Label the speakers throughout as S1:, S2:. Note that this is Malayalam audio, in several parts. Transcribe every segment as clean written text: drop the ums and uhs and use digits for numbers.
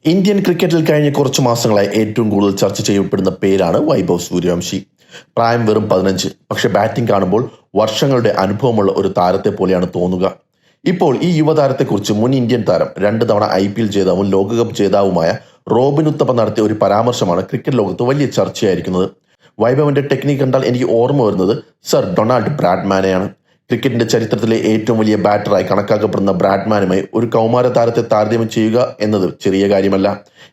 S1: ഇന്ത്യൻ ക്രിക്കറ്റിൽ കഴിഞ്ഞ കുറച്ചു മാസങ്ങളായി ഏറ്റവും കൂടുതൽ ചർച്ച ചെയ്യപ്പെടുന്ന പേരാണ് വൈഭവ് സൂര്യവംശി. പ്രായം വെറും 15, പക്ഷെ ബാറ്റിംഗ് കാണുമ്പോൾ വർഷങ്ങളുടെ അനുഭവമുള്ള ഒരു താരത്തെ പോലെയാണ് തോന്നുക. ഇപ്പോൾ ഈ യുവതാരത്തെക്കുറിച്ച് മുൻ ഇന്ത്യൻ താരം 2 തവണ IPL ജേതാവും ലോകകപ്പ് ജേതാവുമായ റോബിൻ ഉത്തപ്പ നടത്തിയ ഒരു പരാമർശമാണ് ക്രിക്കറ്റ് ലോകത്ത് വലിയ ചർച്ചയായിരിക്കുന്നത്. വൈഭവിന്റെ ടെക്നിക്ക് കണ്ടാൽ എനിക്ക് ഓർമ്മ വരുന്നത് സർ ഡൊണാൾഡ് ബ്രാഡ്മാനെയാണ്. ക്രിക്കറ്റിന്റെ ചരിത്രത്തിലെ ഏറ്റവും വലിയ ബാറ്ററായി കണക്കാക്കപ്പെടുന്ന ബ്രാഡ്മാനുമായി ഒരു കൗമാര താരത്തെ താരതമ്യം ചെയ്യുക എന്നത് ചെറിയ കാര്യമല്ല.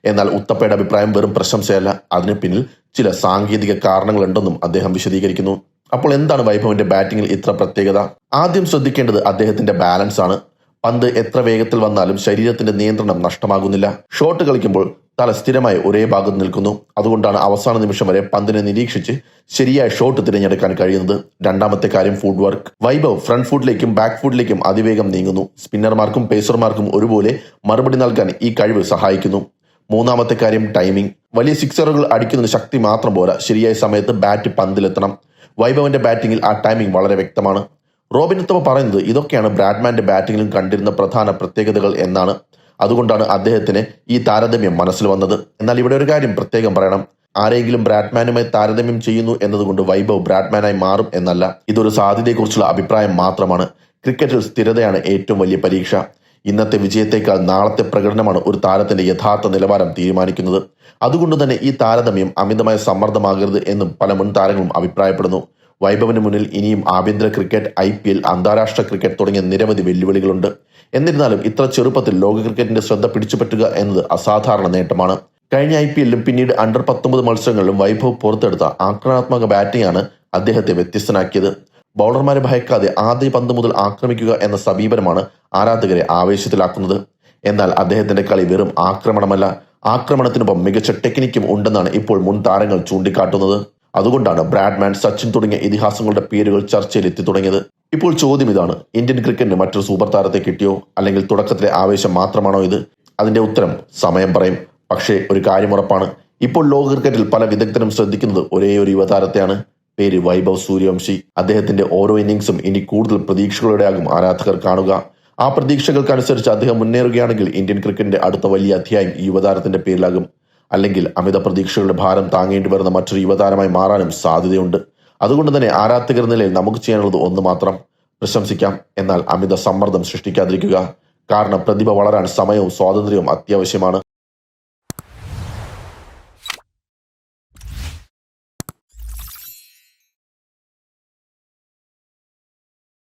S1: എന്നാൽ ഉത്തപ്പയുടെ അഭിപ്രായം വെറും പ്രശംസയല്ല, അതിന് പിന്നിൽ ചില സാങ്കേതിക കാരണങ്ങളുണ്ടെന്നും അദ്ദേഹം വിശദീകരിക്കുന്നു. അപ്പോൾ എന്താണ് വൈഭവിന്റെ ബാറ്റിംഗിൽ ഇത്ര പ്രത്യേകത? ആദ്യം ശ്രദ്ധിക്കേണ്ടത് അദ്ദേഹത്തിന്റെ ബാലൻസ് ആണ്. പന്ത് എത്ര വേഗത്തിൽ വന്നാലും ശരീരത്തിന്റെ നിയന്ത്രണം നഷ്ടമാകുന്നില്ല. ഷോട്ട് കളിക്കുമ്പോൾ തല സ്ഥിരമായി ഒരേ ഭാഗത്ത് നിൽക്കുന്നു. അതുകൊണ്ടാണ് അവസാന നിമിഷം വരെ പന്തിനെ നിരീക്ഷിച്ച് ശരിയായ ഷോട്ട് തിരഞ്ഞെടുക്കാൻ കഴിയുന്നത്. രണ്ടാമത്തെ കാര്യം ഫുട് വർക്ക്. വൈഭവ് ഫ്രണ്ട് ഫുട്ടിലേക്കും ബാക്ക് ഫുട്ടിലേക്കും അതിവേഗം നീങ്ങുന്നു. സ്പിന്നർമാർക്കും പേസർമാർക്കും ഒരുപോലെ മറുപടി നൽകാൻ ഈ കഴിവ് സഹായിക്കുന്നു. മൂന്നാമത്തെ കാര്യം ടൈമിംഗ്. വലിയ സിക്സറുകൾ അടിക്കുന്നതിന് ശക്തി മാത്രം പോരാ, ശരിയായ സമയത്ത് ബാറ്റ് പന്തിലെത്തണം. വൈഭവിന്റെ ബാറ്റിംഗിൽ ആ ടൈമിംഗ് വളരെ വ്യക്തമാണ്. റോബിൻ ഉത്തപ്പ പറയുന്നത് ഇതൊക്കെയാണ് ബ്രാഡ്മാന്റെ ബാറ്റിംഗിലും കണ്ടിരുന്ന പ്രധാന പ്രത്യേകതകൾ എന്നാണ്. അതുകൊണ്ടാണ് അദ്ദേഹത്തിന് ഈ താരതമ്യം മനസ്സിൽ വന്നത്. എന്നാൽ ഇവിടെ ഒരു കാര്യം പ്രത്യേകം പറയണം. ആരെങ്കിലും ബ്രാഡ്മാനുമായി താരതമ്യം ചെയ്യുന്നു എന്നതുകൊണ്ട് വൈഭവ് ബ്രാഡ്മാനായി മാറും എന്നല്ല. ഇതൊരു സാധ്യതയെക്കുറിച്ചുള്ള അഭിപ്രായം മാത്രമാണ്. ക്രിക്കറ്റിൽ സ്ഥിരതയാണ് ഏറ്റവും വലിയ പരീക്ഷ. ഇന്നത്തെ വിജയത്തേക്കാൾ നാളത്തെ പ്രകടനമാണ് ഒരു താരത്തിന്റെ യഥാർത്ഥ നിലവാരം തീരുമാനിക്കുന്നത്. അതുകൊണ്ട് തന്നെ ഈ താരതമ്യം അമിതമായ സമ്മർദ്ദമാകരുത് എന്നും പല മുൻ താരങ്ങളും അഭിപ്രായപ്പെടുന്നു. വൈഭവിന് മുന്നിൽ ഇനിയും ആഭ്യന്തര ക്രിക്കറ്റ്, IPL, അന്താരാഷ്ട്ര ക്രിക്കറ്റ് തുടങ്ങിയ നിരവധി വെല്ലുവിളികളുണ്ട്. എന്നിരുന്നാലും ഇത്ര ചെറുപ്പത്തിൽ ലോക ക്രിക്കറ്റിന്റെ ശ്രദ്ധ പിടിച്ചുപറ്റുക എന്നത് അസാധാരണ നേട്ടമാണ്. കഴിഞ്ഞ IPL-ലും പിന്നീട് അണ്ടർ 19 മത്സരങ്ങളിലും വൈഭവ് പുറത്തെടുത്ത ആക്രമണാത്മക ബാറ്റിംഗ് ആണ് അദ്ദേഹത്തെ വ്യത്യസ്തനാക്കിയത്. ബൗളർമാരെ ഭയക്കാതെ ആദ്യ പന്ത് മുതൽ ആക്രമിക്കുക എന്ന സമീപനമാണ് ആരാധകരെ ആവേശത്തിലാക്കുന്നത്. എന്നാൽ അദ്ദേഹത്തിന്റെ കളി വെറും ആക്രമണമല്ല, ആക്രമണത്തിനൊപ്പം മികച്ച ടെക്നിക്കും ഉണ്ടെന്നാണ് ഇപ്പോൾ മുൻ താരങ്ങൾ ചൂണ്ടിക്കാട്ടുന്നത്. അതുകൊണ്ടാണ് ബ്രാഡ്മാൻ, സച്ചിൻ തുടങ്ങിയ ഇതിഹാസങ്ങളുടെ പേരുകൾ ചർച്ചയിൽ എത്തി തുടങ്ങിയത്. ഇപ്പോൾ ചോദ്യം ഇതാണ്: ഇന്ത്യൻ ക്രിക്കറ്റിന് മറ്റൊരു സൂപ്പർ താരത്തെ കിട്ടിയോ, അല്ലെങ്കിൽ തുടക്കത്തിലെ ആവേശം മാത്രമാണോ ഇത്? അതിന്റെ ഉത്തരം സമയം പറയും. പക്ഷേ ഒരു കാര്യം ഉറപ്പാണ്, ഇപ്പോൾ ലോക ക്രിക്കറ്റിൽ പല വിദഗ്ധരും ശ്രദ്ധിക്കുന്നത് ഒരേ ഒരു യുവതാരത്തെയാണ്. പേര് വൈഭവ് സൂര്യവംശി. അദ്ദേഹത്തിന്റെ ഓരോ ഇന്നിംഗ്സും ഇനി കൂടുതൽ പ്രതീക്ഷകളോടെയാകും ആരാധകർ കാണുക. ആ പ്രതീക്ഷകൾക്കനുസരിച്ച് അദ്ദേഹം മുന്നേറുകയാണെങ്കിൽ ഇന്ത്യൻ ക്രിക്കറ്റിന്റെ അടുത്ത വലിയ അധ്യായം ഈ യുവതാരത്തിന്റെ പേരിലാകും. അല്ലെങ്കിൽ അമിത പ്രതീക്ഷകളുടെ ഭാരം താങ്ങേണ്ടി വരുന്ന മറ്റൊരു യുവതാരമായി മാറാനും സാധ്യതയുണ്ട്. അതുകൊണ്ട് തന്നെ ആരാധകർ നിലയിൽ നമുക്ക് ചെയ്യാനുള്ളത് ഒന്ന് മാത്രം: പ്രശംസിക്കാം, എന്നാൽ അമിത സമ്മർദ്ദം സൃഷ്ടിക്കാതിരിക്കുക. കാരണം പ്രതിഭ വളരാൻ സമയവും സ്വാതന്ത്ര്യവും അത്യാവശ്യമാണ്.